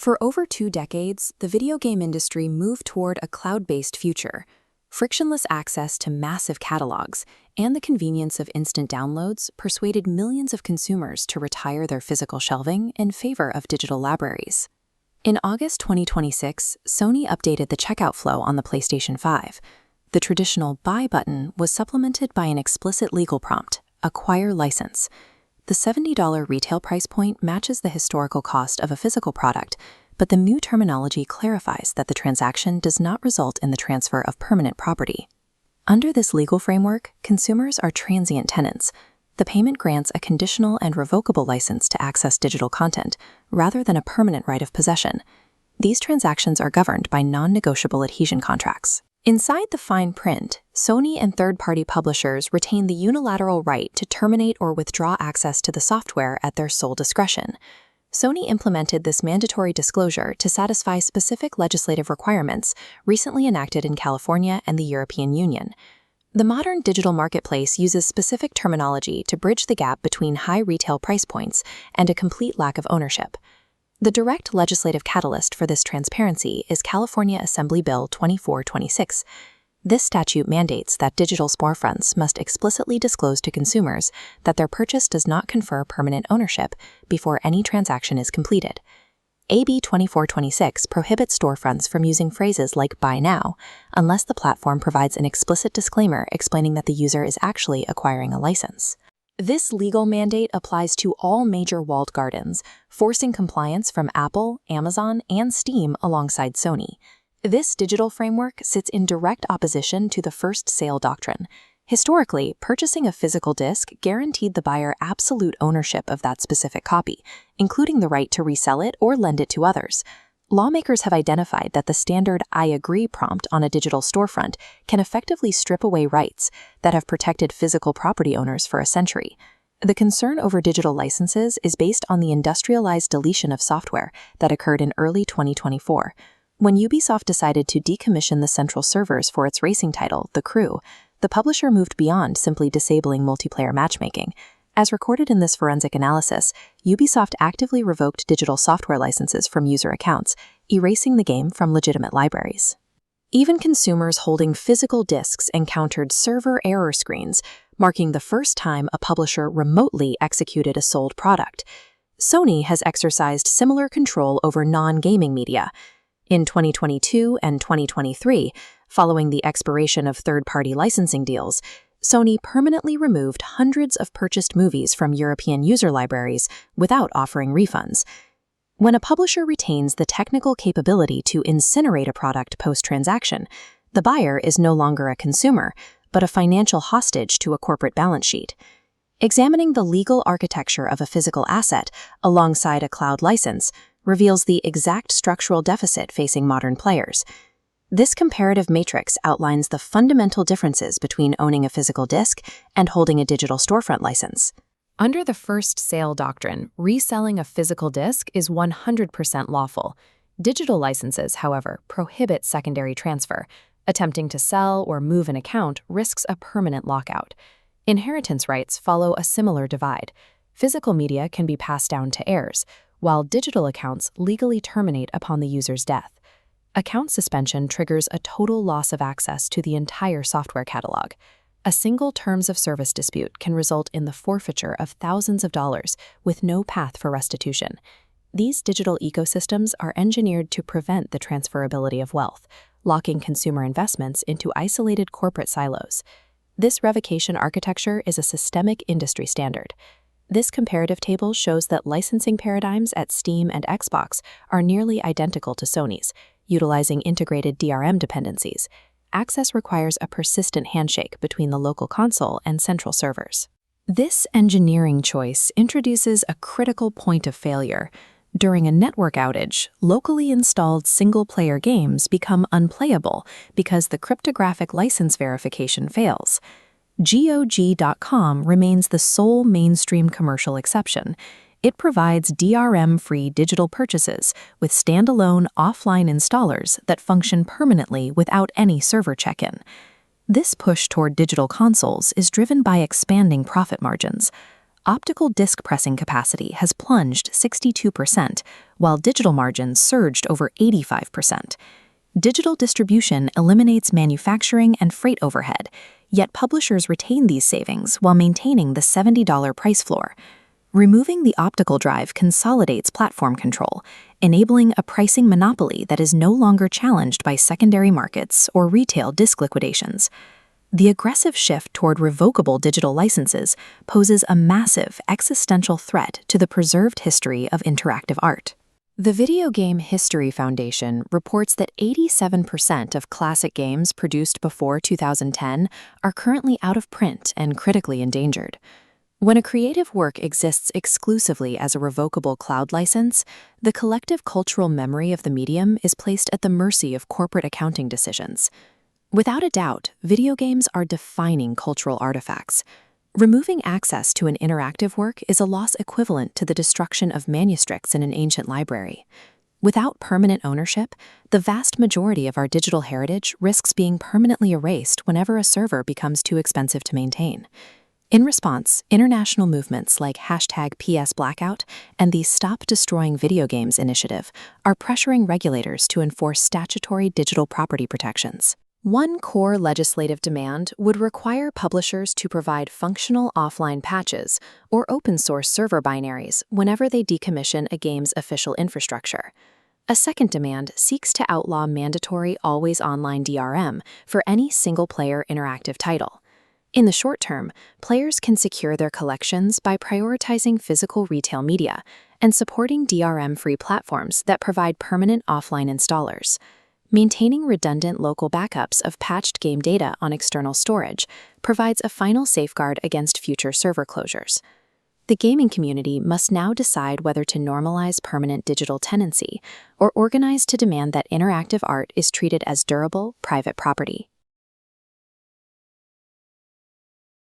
For over 2 decades, the video game industry moved toward a cloud-based future. Frictionless access to massive catalogs and the convenience of instant downloads persuaded millions of consumers to retire their physical shelving in favor of digital libraries. In August 2026, Sony updated the checkout flow on the PlayStation 5. The traditional buy button was supplemented by an explicit legal prompt, acquire license. The $70 retail price point matches the historical cost of a physical product, but the new terminology clarifies that the transaction does not result in the transfer of permanent property. Under this legal framework, consumers are transient tenants. The payment grants a conditional and revocable license to access digital content, rather than a permanent right of possession. These transactions are governed by non-negotiable adhesion contracts. Inside the fine print, Sony and third-party publishers retain the unilateral right to terminate or withdraw access to the software at their sole discretion. Sony implemented this mandatory disclosure to satisfy specific legislative requirements recently enacted in California and the European Union. The modern digital marketplace uses specific terminology to bridge the gap between high retail price points and a complete lack of ownership. The direct legislative catalyst for this transparency is California Assembly Bill 2426. This statute mandates that digital storefronts must explicitly disclose to consumers that their purchase does not confer permanent ownership before any transaction is completed. AB 2426 prohibits storefronts from using phrases like "buy now" unless the platform provides an explicit disclaimer explaining that the user is actually acquiring a license. This legal mandate applies to all major walled gardens, forcing compliance from Apple, Amazon, and Steam alongside Sony. This digital framework sits in direct opposition to the first sale doctrine. Historically, purchasing a physical disc guaranteed the buyer absolute ownership of that specific copy, including the right to resell it or lend it to others. Lawmakers have identified that the standard "I agree" prompt on a digital storefront can effectively strip away rights that have protected physical property owners for a century. The concern over digital licenses is based on the industrialized deletion of software that occurred in early 2024. When Ubisoft decided to decommission the central servers for its racing title, The Crew, the publisher moved beyond simply disabling multiplayer matchmaking. As recorded in this forensic analysis, Ubisoft actively revoked digital software licenses from user accounts, erasing the game from legitimate libraries. Even consumers holding physical discs encountered server error screens, marking the first time a publisher remotely executed a sold product. Sony has exercised similar control over non-gaming media. In 2022 and 2023, following the expiration of third-party licensing deals, Sony permanently removed hundreds of purchased movies from European user libraries without offering refunds. When a publisher retains the technical capability to incinerate a product post-transaction, the buyer is no longer a consumer, but a financial hostage to a corporate balance sheet. Examining the legal architecture of a physical asset alongside a cloud license reveals the exact structural deficit facing modern players. This comparative matrix outlines the fundamental differences between owning a physical disc and holding a digital storefront license. Under the first sale doctrine, reselling a physical disc is 100% lawful. Digital licenses, however, prohibit secondary transfer. Attempting to sell or move an account risks a permanent lockout. Inheritance rights follow a similar divide. Physical media can be passed down to heirs, while digital accounts legally terminate upon the user's death. Account suspension triggers a total loss of access to the entire software catalog. A single terms of service dispute can result in the forfeiture of thousands of dollars with no path for restitution. These digital ecosystems are engineered to prevent the transferability of wealth, locking consumer investments into isolated corporate silos. This revocation architecture is a systemic industry standard. This comparative table shows that licensing paradigms at Steam and Xbox are nearly identical to Sony's, utilizing integrated DRM dependencies. Access requires a persistent handshake between the local console and central servers. This engineering choice introduces a critical point of failure. During a network outage, locally installed single-player games become unplayable because the cryptographic license verification fails. GOG.com remains the sole mainstream commercial exception. It provides DRM-free digital purchases with standalone offline installers that function permanently without any server check-in. This push toward digital consoles is driven by expanding profit margins. optical disc pressing capacity has plunged 62%, while digital margins surged over 85%. Digital distribution eliminates manufacturing and freight overhead, yet publishers retain these savings while maintaining the $70 price floor. Removing the optical drive consolidates platform control, enabling a pricing monopoly that is no longer challenged by secondary markets or retail disc liquidations. The aggressive shift toward revocable digital licenses poses a massive existential threat to the preserved history of interactive art. The Video Game History Foundation reports that 87% of classic games produced before 2010 are currently out of print and critically endangered. When a creative work exists exclusively as a revocable cloud license, the collective cultural memory of the medium is placed at the mercy of corporate accounting decisions. Without a doubt, video games are defining cultural artifacts. Removing access to an interactive work is a loss equivalent to the destruction of manuscripts in an ancient library. Without permanent ownership, the vast majority of our digital heritage risks being permanently erased whenever a server becomes too expensive to maintain. In response, international movements like #PSBlackout and the Stop Destroying Video Games initiative are pressuring regulators to enforce statutory digital property protections. One core legislative demand would require publishers to provide functional offline patches or open-source server binaries whenever they decommission a game's official infrastructure. A second demand seeks to outlaw mandatory always-online DRM for any single-player interactive title. In the short term, players can secure their collections by prioritizing physical retail media and supporting DRM-free platforms that provide permanent offline installers. Maintaining redundant local backups of patched game data on external storage provides a final safeguard against future server closures. The gaming community must now decide whether to normalize permanent digital tenancy or organize to demand that interactive art is treated as durable, private property.